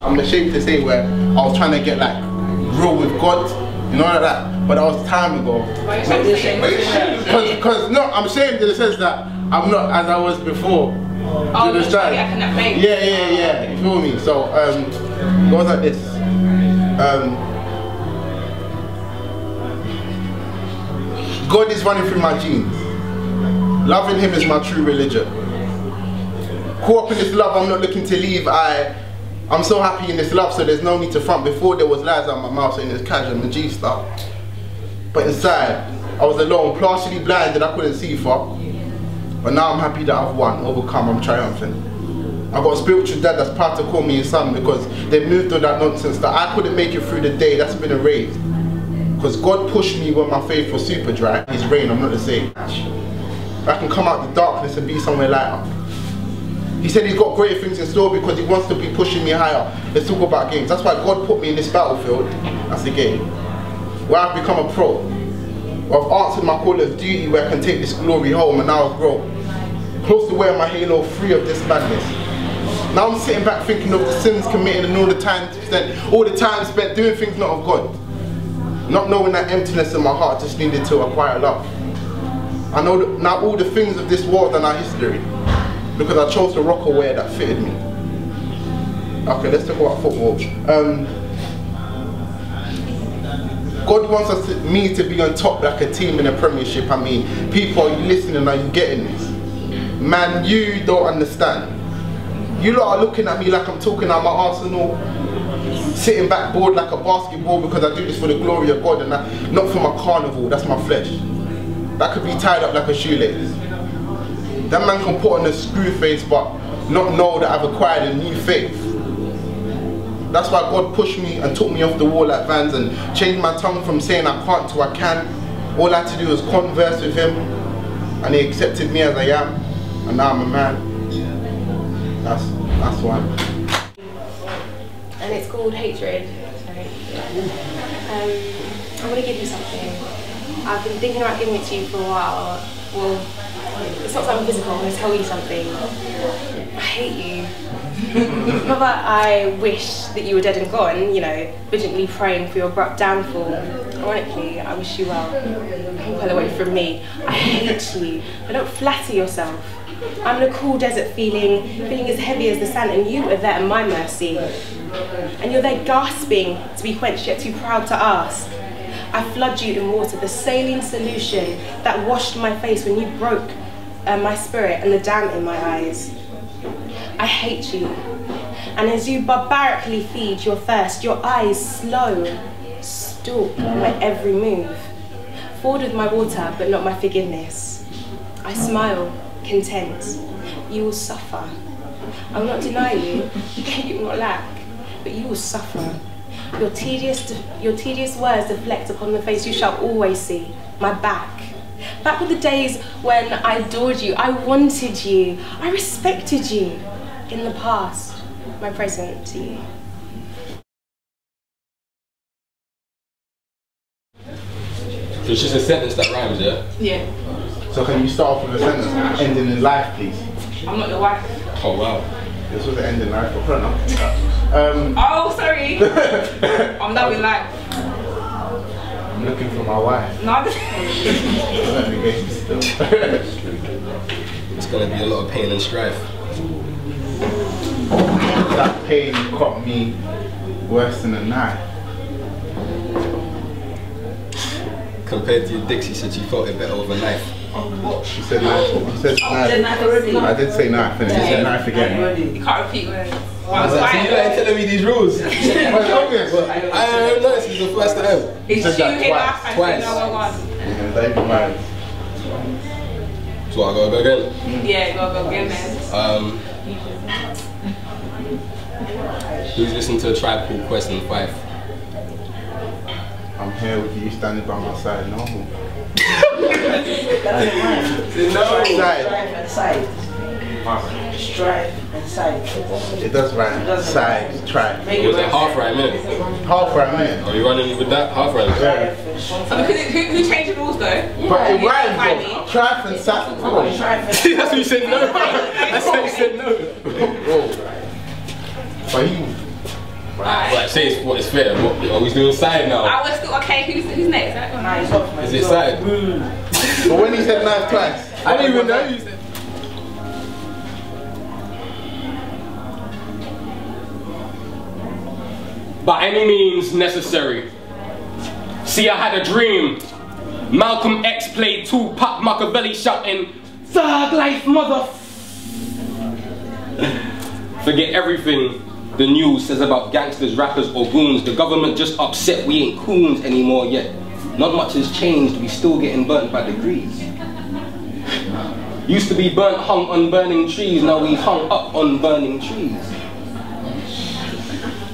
I'm ashamed to say where I was trying to get like real with God, you know, like that. But that was time ago. Because no, I'm ashamed in the sense that I'm not as I was before. Oh, you understand? Yeah. You feel me? So it goes like this. God is running through my genes. Loving Him is my true religion. Caught up in this love, I'm not looking to leave. I'm so happy in this love, so there's no need to front. Before there was lies out my mouth saying it's casual and G stuff. But inside, I was alone, partially blind and I couldn't see far. But now I'm happy that I've won, overcome, I'm triumphant. I've got a spiritual dad that's proud to call me his son because they moved all that nonsense that I couldn't make it through the day, that's been erased. Because God pushed me when my faith was super dry. His rain, I'm not the same. I can come out the darkness and be somewhere lighter. He said He's got greater things in store because He wants to be pushing me higher. Let's talk about games. That's why God put me in this battlefield. That's a game. Where I've become a pro. Where I've answered my call of duty where I can take this glory home and now I've grown. Close to wearing my halo, free of this madness. Now I'm sitting back thinking of the sins committed and all the time spent doing things not of God. Not knowing that emptiness in my heart just needed to acquire love. I know that now all the things of this world are now history. Because I chose to rock a wear that fitted me. Okay, let's talk about football. God wants me to be on top like a team in a premiership. I mean, people, are you listening? Are you getting this? Man, you don't understand. You lot are looking at me like I'm talking out my arsenal, sitting back bored like a basketball because I do this for the glory of God and not for my carnival, that's my flesh. That could be tied up like a shoelace. That man can put on a screw face but not know that I've acquired a new faith. That's why God pushed me and took me off the wall like Vans and changed my tongue from saying I can't to I can. All I had to do was converse with Him and He accepted me as I am and now I'm a man. That's why. And it's called Hatred. I want to give you something. I've been thinking about giving it to you for a while. Well, it's not something physical, I'm going to tell you something. I hate you. Not that I wish that you were dead and gone, you know, vigilantly praying for your abrupt downfall. Ironically, I wish you well. Don't pull away from me. I hate you. But don't flatter yourself. I'm in a cool desert feeling as heavy as the sand, and you are there at my mercy. And you're there gasping to be quenched, yet too proud to ask. I flood you in water, the saline solution that washed my face when you broke my spirit and the dam in my eyes. I hate you. And as you barbarically feed your thirst, your eyes slow, stalk my every move. Forward with my water, but not my forgiveness. I smile, content. You will suffer. I will not deny you, you will not lack, but you will suffer. Your tedious words deflect upon the face you shall always see, my back. Back with the days when I adored you, I wanted you, I respected you. In the past, my present to you. So it's just a sentence that rhymes, yeah? Yeah. So can you start off with a sentence ending in life, please? I'm not your wife. Oh wow. This was the end in life, but put it up. Oh, sorry. I'm not in life. I'm looking for my wife. No. It's gonna be a lot of pain and strife. That pain caught me worse than a knife. Compared to your dick, she said she felt it better with a knife. She said knife. She said knife. I did say knife, and she said knife again. You can't repeat words. So you ain't telling me these rules. Well, it's obvious. I don't know, this is the first time. It's two here last Twice. No, So I gotta go again? Yeah, go again, man. Who's listening to a Tribe Called Quest and Five? I'm here with you standing by my side, no? No. Side. Strive and side. It does rhyme. Side, try. Was it half rhyme, innit? Half rhyme, innit? Are you running with that? Half rhyme? Yeah. So who changed the rules though? But it rhymes though. Trife and side. That's what you said no. That's what you said no. But say it's fair. What, are we doing side now? I was still okay. Who's next? Nah, it's off, man. Is it side? But when he said knife twice, I didn't even know you said. By any means necessary. See, I had a dream. Malcolm X played Tupac Machiavelli shouting, "Thug life, mother." Forget everything the news says about gangsters, rappers or goons. The government just upset we ain't coons anymore yet. Not much has changed, we still getting burnt by degrees. Used to be burnt, hung on burning trees, now we hung up on burning trees.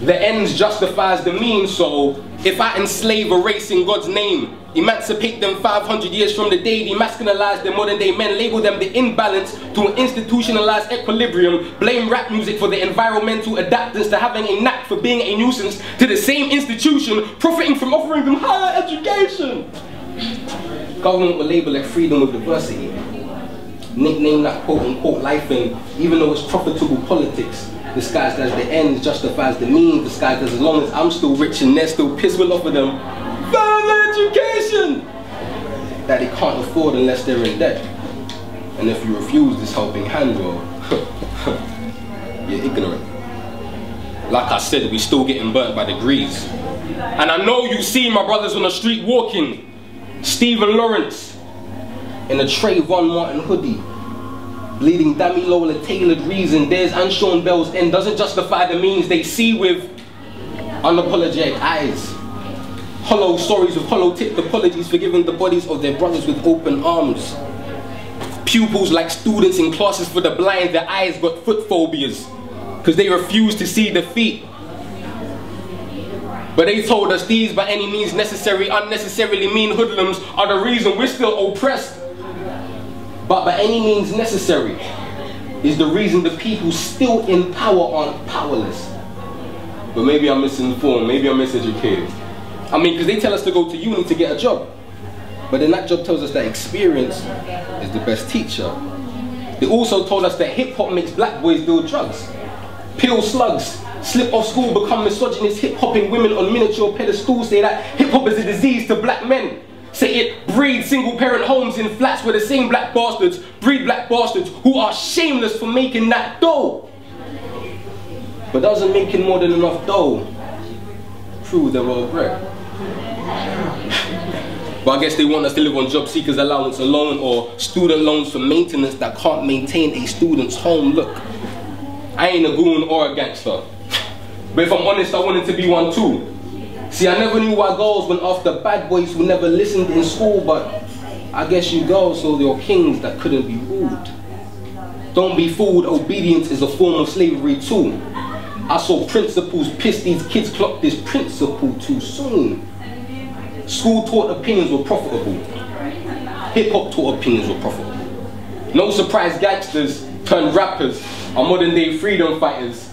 The ends justifies the means, so if I enslave a race in God's name, emancipate them 500 years from the day, demasculinize the modern day men, label them the imbalance to an institutionalized equilibrium, blame rap music for the environmental adaptance to having a knack for being a nuisance to the same institution, profiting from offering them higher education. Government will label it freedom of diversity, nickname that quote unquote life, and even though it's profitable politics, disguised as the ends justifies the means, disguised as long as I'm still rich and they're still pissed, we'll offer them further education that they can't afford unless they're in debt. And if you refuse this helping hand, well, you're ignorant. Like I said, we still getting burnt by degrees. And I know you see my brothers on the street walking, Stephen Lawrence in a Trayvon Martin hoodie, bleeding Dami Lola tailored reason. Theirs and Sean Bell's end doesn't justify the means they see with unapologetic eyes. Hollow stories with hollow tipped apologies for giving the bodies of their brothers with open arms. Pupils like students in classes for the blind, their eyes got foot phobias because they refuse to see the feet. But they told us these by any means necessary, unnecessarily mean hoodlums are the reason we're still oppressed. But by any means necessary is the reason the people still in power aren't powerless. But maybe I'm misinformed, maybe I'm miseducated. I mean, because they tell us to go to uni to get a job. But then that job tells us that experience is the best teacher. They also told us that hip-hop makes black boys deal drugs. Peel slugs, slip off school, become misogynist, hip-hopping women on miniature pedestals, say that hip-hop is a disease to black men. Say it breeds single-parent homes in flats where the same black bastards breed black bastards who are shameless for making that dough. But doesn't making more than enough dough prove they're all bread. But I guess they want us to live on job seekers allowance alone or student loans for maintenance that can't maintain a student's home. Look, I ain't a goon or a gangster. But if I'm honest, I wanted to be one too. See, I never knew why girls went after bad boys who never listened in school, but I guess you girls saw your kings that couldn't be ruled. Don't be fooled, obedience is a form of slavery too. I saw principals piss these kids clocked this principle too soon. School taught opinions were profitable. Hip-hop taught opinions were profitable. No surprise gangsters turned rappers are modern day freedom fighters,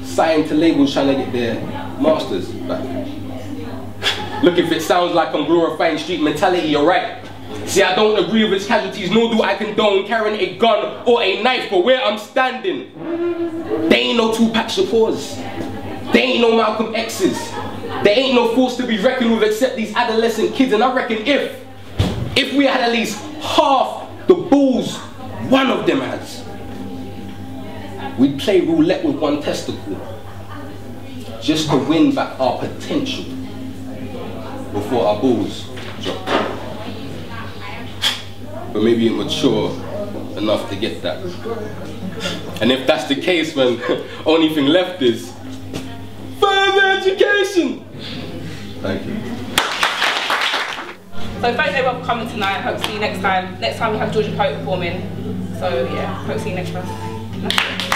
signed to labels trying to get their masters back. Look, if it sounds like I'm glorifying street mentality, you're right. See, I don't agree with its casualties, nor do I condone carrying a gun or a knife, but where I'm standing, there ain't no Tupac Shakurs. There ain't no Malcolm X's. There ain't no force to be reckoned with except these adolescent kids. And I reckon if we had at least half the balls one of them has, we'd play roulette with one testicle just to win back our potential before our balls drop. But maybe you're mature enough to get that. And if that's the case, then only thing left is further education. Thank you. So thanks everyone for coming tonight. Hope to see you next time. Next time we have Georgia Poet performing. So yeah, hope to see you next time. That's it.